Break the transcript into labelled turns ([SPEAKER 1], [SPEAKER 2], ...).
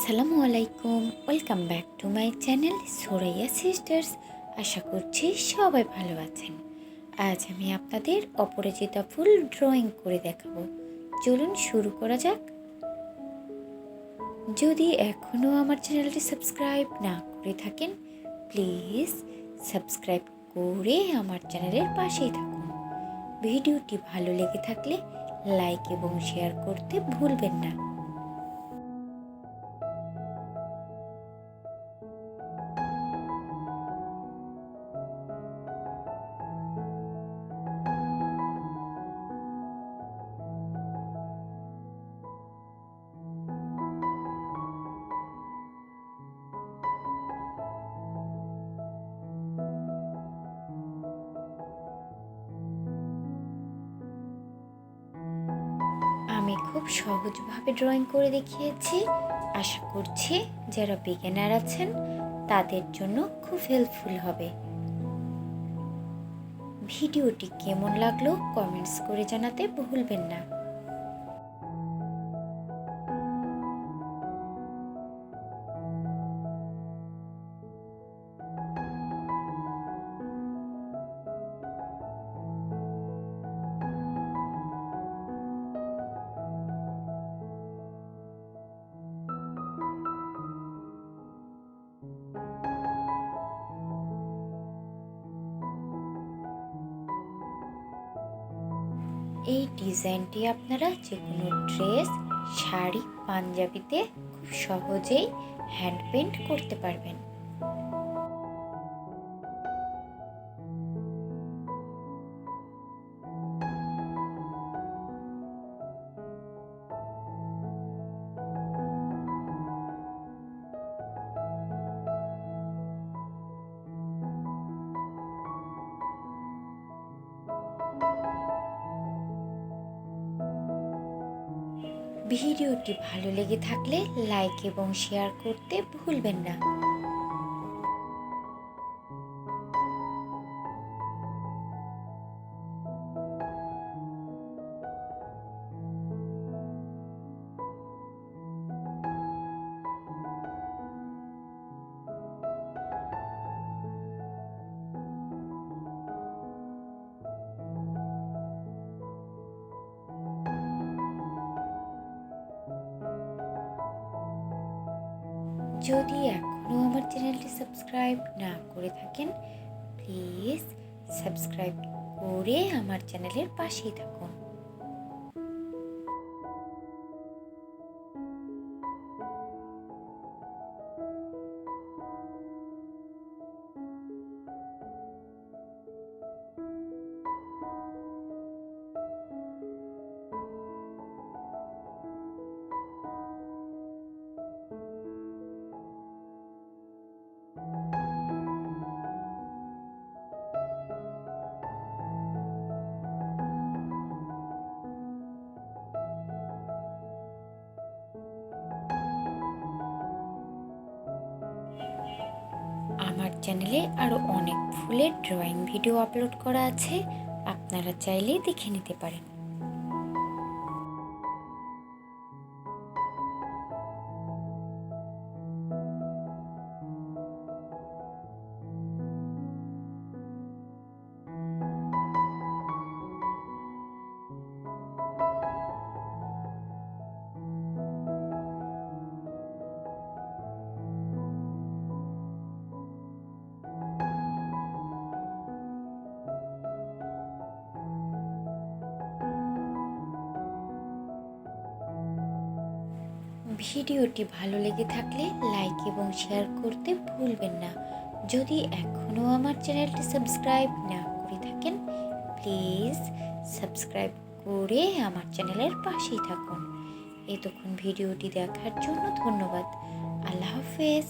[SPEAKER 1] আসসালামুয়ালাইকুম, welcome back to my channel Suraiya sisters. আশা করছি সবাই ভালো আছেন। আজ আমি আপনাদের অপরাজিতা ফুল ড্রয়িং করে দেখাবো। চলুন শুরু করা যাক। যদি এখনও আমার চ্যানেলটি সাবস্ক্রাইব না করে থাকেন, প্লিজ সাবস্ক্রাইব করে আমার চ্যানেলের পাশেই থাকুন। ভিডিওটি ভালো লেগে থাকলে লাইক এবং শেয়ার করতে ভুলবেন না। আমি খুব সহজভাবে ড্রয়িং করে দেখিয়েছি। আশা করছি যারা বিগিনার আছেন তাদের জন্য খুব হেল্পফুল হবে। ভিডিওটি কেমন লাগলো কমেন্টস করে জানাতে ভুলবেন না। এই ডিজাইনটি আপনারা যে কোনো ড্রেস, শাড়ি, পাঞ্জাবিতে খুব সহজেই হ্যান্ড পেইন্ট করতে পারবেন। ভিডিওটি ভালো লেগে থাকলে লাইক এবং শেয়ার করতে ভুলবেন না। যদি এখনও আমার চ্যানেলটি সাবস্ক্রাইব না করে থাকেন, প্লিজ সাবস্ক্রাইব করে আমার চ্যানেলের পাশেই থাকুন। আমার চ্যানেলে আরও অনেক ফুলের ড্রয়িং ভিডিও আপলোড করা আছে, আপনারা চাইলে দেখে নিতে পারেন। ভিডিওটি ভালো লেগে থাকলে লাইক এবং শেয়ার করতে ভুলবেন না। যদি এখনও আমার চ্যানেলটি সাবস্ক্রাইব না করে থাকেন, প্লিজ সাবস্ক্রাইব করে আমার চ্যানেলের পাশেই থাকুন। এতক্ষণ ভিডিওটি দেখার জন্য ধন্যবাদ। আল্লাহ হাফেজ।